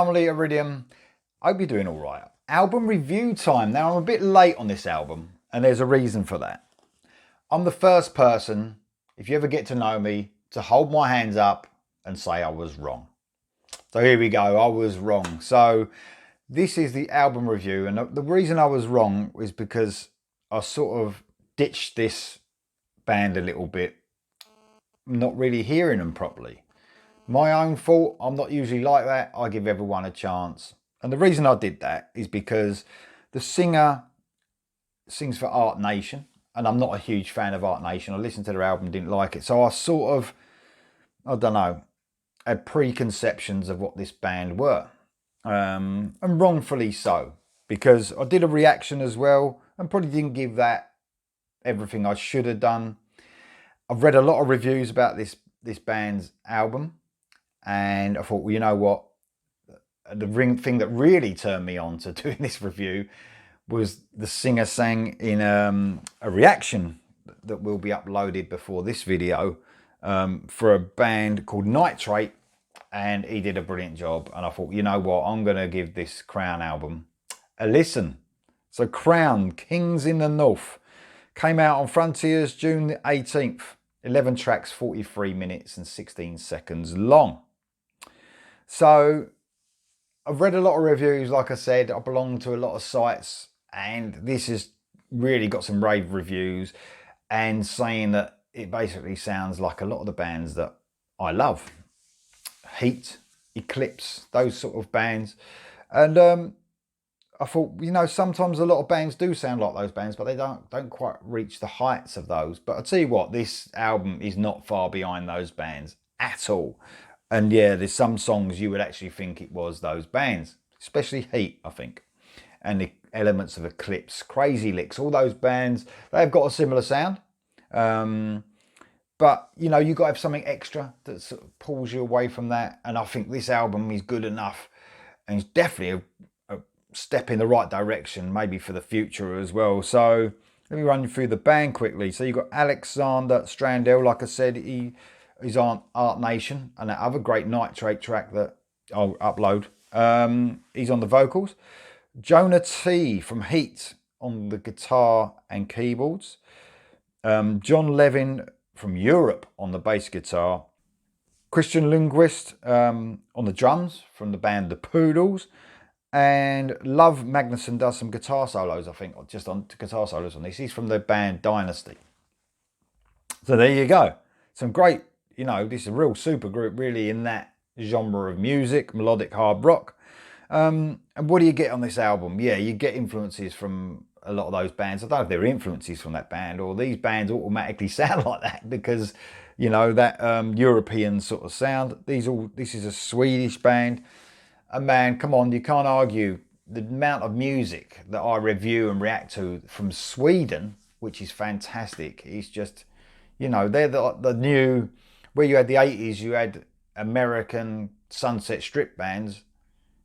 family, Iridium. Hope you're doing all right. Album review time. Now, I'm a bit late on this album, and there's a reason for that. I'm the first person, if you ever get to know me, to hold my hands up and say I was wrong. So here we go, I was wrong. So this is the album review, and the reason I was wrong is because I sort of ditched this band a little bit, not really hearing them properly. My own fault, I'm not usually like that. I give everyone a chance. And the reason I did that is because the singer sings for Art Nation, and I'm not a huge fan of Art Nation. I listened to their album, didn't like it. So I sort of, I don't know, had preconceptions of what this band were. And wrongfully so, because I did a reaction as well and probably didn't give that everything I should have done. I've read a lot of reviews about this band's album, and I thought, well, you know what? The thing that really turned me on to doing this review was the singer sang in a reaction that will be uploaded before this video for a band called Nitrate, and he did a brilliant job. And I thought, you know what? I'm going to give this Crowne album a listen. So Crowne, Kings in the North, came out on Frontiers June the 18th. 11 tracks, 43 minutes and 16 seconds long. So I've read a lot of reviews, like I said. I belong to a lot of sites, and this has really got some rave reviews and saying that it basically sounds like a lot of the bands that I love. Heat, Eclipse, those sort of bands. And I thought, you know, sometimes a lot of bands do sound like those bands, but they don't quite reach the heights of those. But I'll tell you what, this album is not far behind those bands at all. And yeah, there's some songs you would actually think it was those bands, especially Heat, I think. And the elements of Eclipse, Crazy Licks, all those bands, they've got a similar sound. But, you know, you've got to have something extra that sort of pulls you away from that. And I think this album is good enough. And it's definitely a step in the right direction, maybe for the future as well. So let me run you through the band quickly. So you've got Alexander Strandell, like I said, he's on Art Nation, and that other great Nitrate track that I'll upload. He's on the vocals. Jonah T from Heat on the guitar and keyboards. John Levin from Europe on the bass guitar. Christian Lundquist on the drums from the band The Poodles. And Love Magnuson does some guitar solos, I think, just on guitar solos on this. He's from the band Dynasty. So there you go. Some great, you know, this is a real super group, really, in that genre of music, melodic hard rock. And what do you get on this album? Yeah, you get influences from a lot of those bands. I don't know if they're influences from that band or these bands automatically sound like that because, you know, that European sort of sound. This is a Swedish band. And man, come on, you can't argue the amount of music that I review and react to from Sweden, which is fantastic. It's just, you know, they're the new, where you had the 80s, you had American Sunset Strip bands.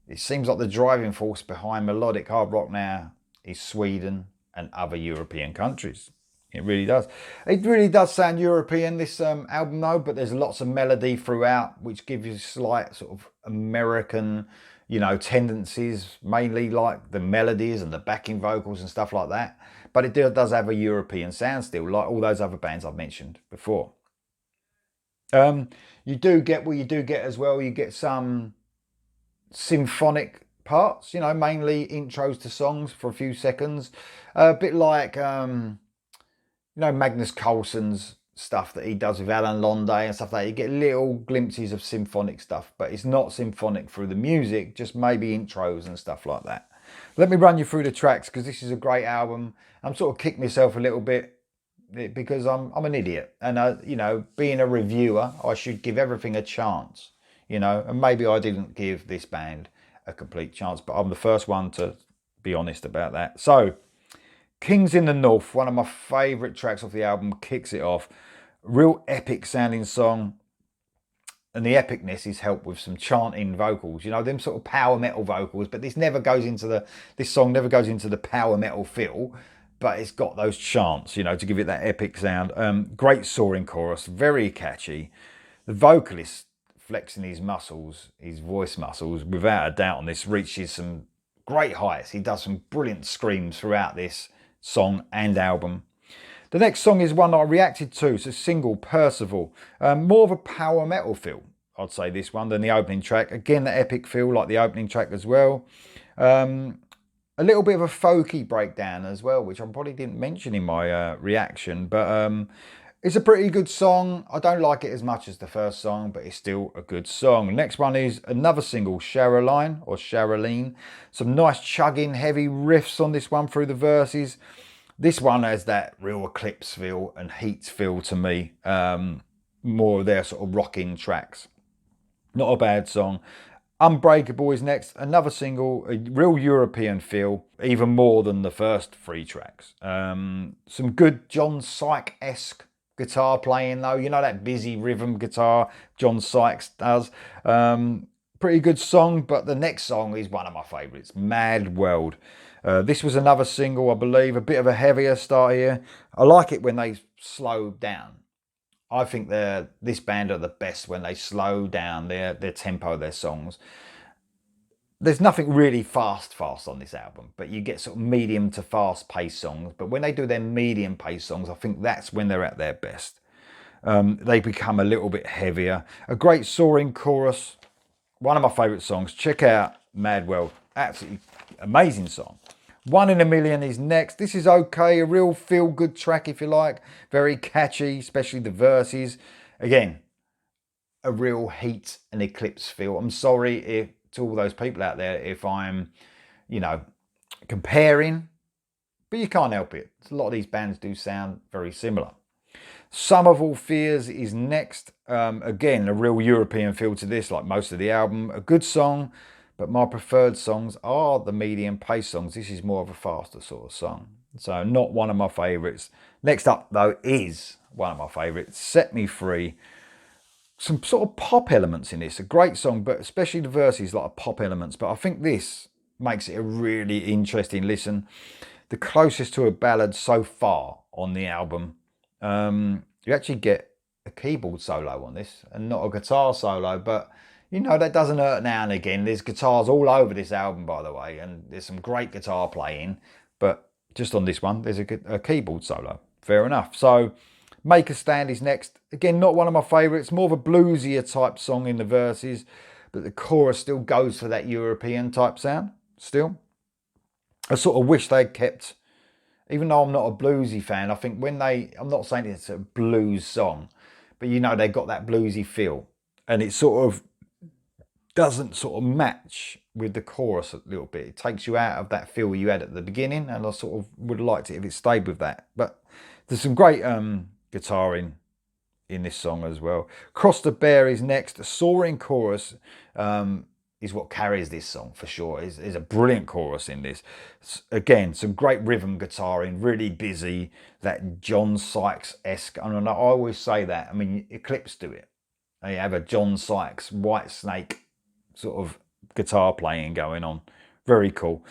It seems like the driving force behind melodic hard rock now is Sweden and other European countries. It really does. It really does sound European, this album though, but there's lots of melody throughout, which gives you slight sort of American, you know, tendencies, mainly like the melodies and the backing vocals and stuff like that. But it does have a European sound still, like all those other bands I've mentioned before. You do get what you do get as well. You get some symphonic parts, you know, mainly intros to songs for a few seconds. A bit like, you know, Magnus Carlsen's stuff that he does with Alan Londe and stuff like that. You get little glimpses of symphonic stuff, but it's not symphonic through the music, just maybe intros and stuff like that. Let me run you through the tracks because this is a great album. I'm sort of kicking myself a little bit because I'm an idiot. And, you know, being a reviewer, I should give everything a chance, you know, and maybe I didn't give this band a complete chance, but I'm the first one to be honest about that. So, Kings in the North, one of my favourite tracks off the album, kicks it off. Real epic sounding song. And the epicness is helped with some chanting vocals. You know, them sort of power metal vocals. But this song never goes into the power metal feel. But it's got those chants, you know, to give it that epic sound. Great soaring chorus, very catchy. The vocalist, flexing his muscles, his voice muscles, without a doubt on this, reaches some great heights. He does some brilliant screams throughout this song and album. The next song is one that I reacted to. It's a single, Percival. More of a power metal feel, I'd say, this one, than the opening track. Again, the epic feel like the opening track as well. A little bit of a folky breakdown as well, which I probably didn't mention in my reaction. But it's a pretty good song. I don't like it as much as the first song, but it's still a good song. Next one is another single, Sharoline or Sharoline. Some nice chugging, heavy riffs on this one through the verses. This one has that real Eclipse feel and Heat feel to me. More of their sort of rocking tracks. Not a bad song. Unbreakable is next. Another single, a real European feel, even more than the first three tracks. Some good John Sykes-esque guitar playing though. You know, that busy rhythm guitar John Sykes does. Pretty good song, but the next song is one of my favourites, Mad World. This was another single, I believe, a bit of a heavier start here. I like it when they slow down. I think this band are the best when they slow down their tempo, their songs. There's nothing really fast on this album, but you get sort of medium to fast paced songs. But when they do their medium paced songs, I think that's when they're at their best. They become a little bit heavier. A great soaring chorus. One of my favourite songs. Check out Mad World. Absolutely amazing song. One in a Million is next. This is okay, a real feel-good track if you like. Very catchy, especially the verses. Again, a real Heat and Eclipse feel. I'm sorry to all those people out there if I'm, comparing, but you can't help it. A lot of these bands do sound very similar. Sum of All Fears is next. Again, a real European feel to this, like most of the album. A good song. But my preferred songs are the medium pace songs. This is more of a faster sort of song. So not one of my favourites. Next up, though, is one of my favourites, Set Me Free. Some sort of pop elements in this. A great song, but especially the verses, like pop elements. But I think this makes it a really interesting listen. The closest to a ballad so far on the album. You actually get a keyboard solo on this and not a guitar solo, but that doesn't hurt now and again. There's guitars all over this album, by the way, and there's some great guitar playing, but just on this one, there's a keyboard solo. Fair enough. So, Make a Stand is next. Again, not one of my favourites. More of a bluesier type song in the verses, but the chorus still goes for that European type sound, still. I sort of wish they'd kept, even though I'm not a bluesy fan, I think I'm not saying it's a blues song, but they got that bluesy feel, and it sort of doesn't sort of match with the chorus a little bit. It takes you out of that feel you had at the beginning, and I sort of would have liked it if it stayed with that. But there's some great guitar in this song as well. Cross the Bear is next. The soaring chorus is what carries this song for sure. There's a brilliant chorus in this. Again, some great rhythm guitaring, really busy, that John Sykes-esque. And I always say that. I mean, Eclipse do it. They have a John Sykes, White Snake sort of guitar playing going on. Very cool.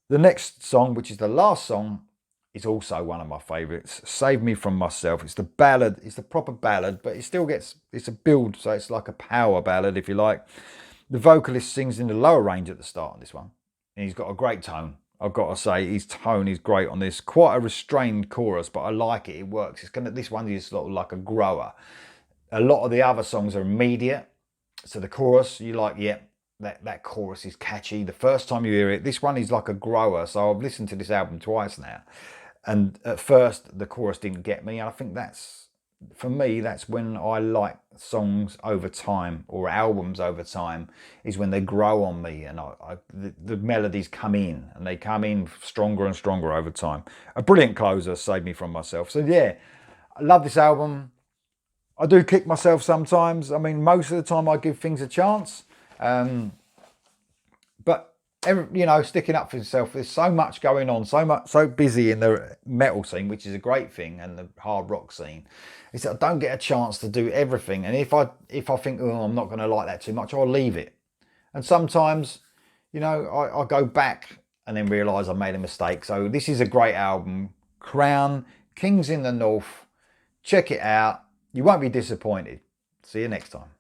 The next song, which is the last song, is also one of my favourites. Save Me From Myself. It's the ballad. It's the proper ballad, but it's a build, so it's like a power ballad, if you like. The vocalist sings in the lower range at the start on this one, and he's got a great tone. I've got to say, his tone is great on this. Quite a restrained chorus, but I like it. It works. This one is sort of like a grower. A lot of the other songs are immediate. So the chorus, you like, that chorus is catchy. The first time you hear it, this one is like a grower. So I've listened to this album twice now. And at first, the chorus didn't get me. And I think for me, that's when I like songs over time, or albums over time, is when they grow on me. And the melodies come in, and they come in stronger and stronger over time. A brilliant closer, Save Me From Myself. So yeah, I love this album. I do kick myself sometimes. I mean, most of the time I give things a chance. But, sticking up for yourself, there's so much going on, so busy in the metal scene, which is a great thing, and the hard rock scene, is that I don't get a chance to do everything. And if I think, I'm not going to like that too much, I'll leave it. And sometimes, I go back and then realise I made a mistake. So this is a great album. Crowne, Kings in the North. Check it out. You won't be disappointed. See you next time.